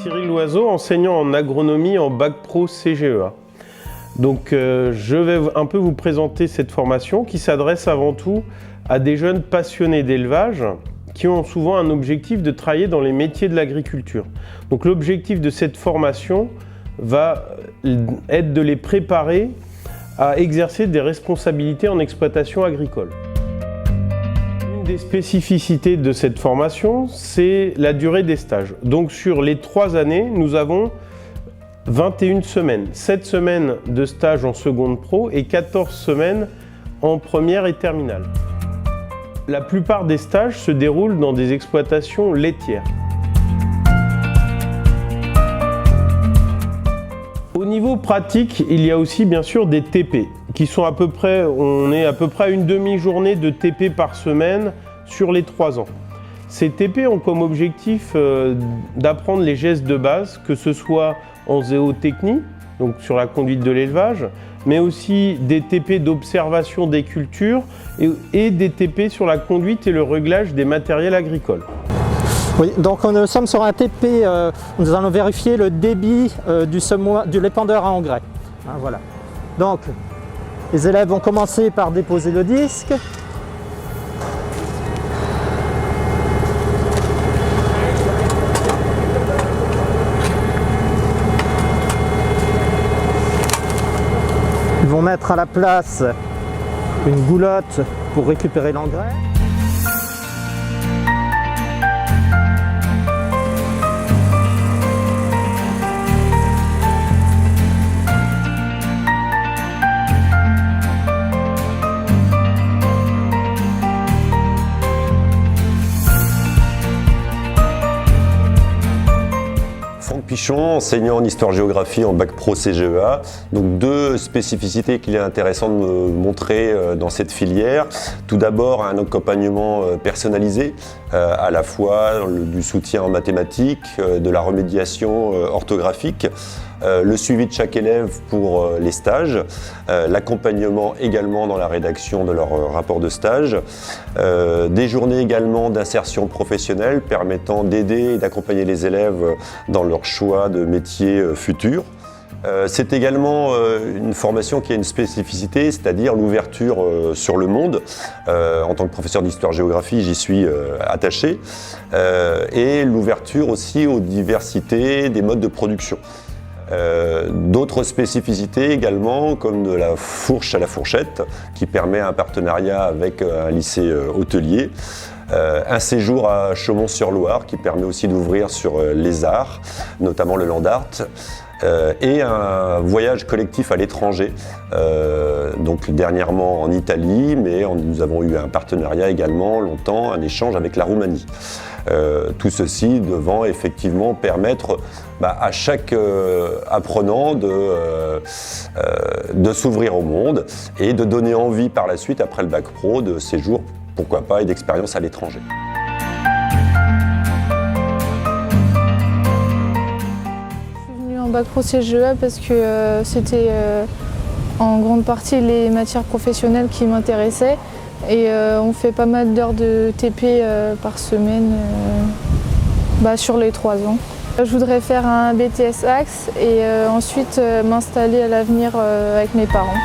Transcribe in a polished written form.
Cyril Loiseau, enseignant en agronomie en bac pro CGEA. Donc je vais un peu vous présenter cette formation qui s'adresse avant tout à des jeunes passionnés d'élevage qui ont souvent un objectif de travailler dans les métiers de l'agriculture. Donc l'objectif de cette formation va être de les préparer à exercer des responsabilités en exploitation agricole. Une des spécificités de cette formation, c'est la durée des stages. Donc sur les 3 années, nous avons 21 semaines, 7 semaines de stage en seconde pro et 14 semaines en première et terminale. La plupart des stages se déroulent dans des exploitations laitières. Au niveau pratique, il y a aussi bien sûr des TP qui sont on est à peu près à une demi-journée de TP par semaine sur les 3 ans. Ces TP ont comme objectif d'apprendre les gestes de base, que ce soit en zootechnie, donc sur la conduite de l'élevage, mais aussi des TP d'observation des cultures et des TP sur la conduite et le réglage des matériels agricoles. Oui, donc nous sommes sur un TP, nous allons vérifier le débit du l'épandeur à engrais. Hein, voilà. Donc, les élèves vont commencer par déposer le disque. Ils vont mettre à la place une goulotte pour récupérer l'engrais. Pichon, enseignant en histoire-géographie en bac pro CGEA. Donc 2 spécificités qu'il est intéressant de me montrer dans cette filière. Tout d'abord un accompagnement personnalisé, à la fois du soutien en mathématiques, de la remédiation orthographique, le suivi de chaque élève pour les stages, l'accompagnement également dans la rédaction de leur rapport de stage, des journées également d'insertion professionnelle permettant d'aider et d'accompagner les élèves dans leur choix de métiers futurs. C'est également une formation qui a une spécificité, c'est-à-dire l'ouverture sur le monde. En tant que professeur d'histoire-géographie, j'y suis attaché. Et l'ouverture aussi aux diversités des modes de production. D'autres spécificités également, comme de la fourche à la fourchette, qui permet un partenariat avec un lycée hôtelier. Un séjour à Chaumont-sur-Loire qui permet aussi d'ouvrir sur les arts, notamment le land art, et un voyage collectif à l'étranger, donc dernièrement en Italie, mais nous avons eu un partenariat également longtemps, un échange avec la Roumanie. Tout ceci devant effectivement permettre à chaque apprenant de s'ouvrir au monde et de donner envie par la suite, après le bac pro, de séjour, pourquoi pas, et d'expérience à l'étranger. Je suis venue en bac pro CGEA parce que c'était en grande partie les matières professionnelles qui m'intéressaient. Et on fait pas mal d'heures de TP par semaine sur les 3 ans. Je voudrais faire un BTS Axe et ensuite m'installer à l'avenir avec mes parents.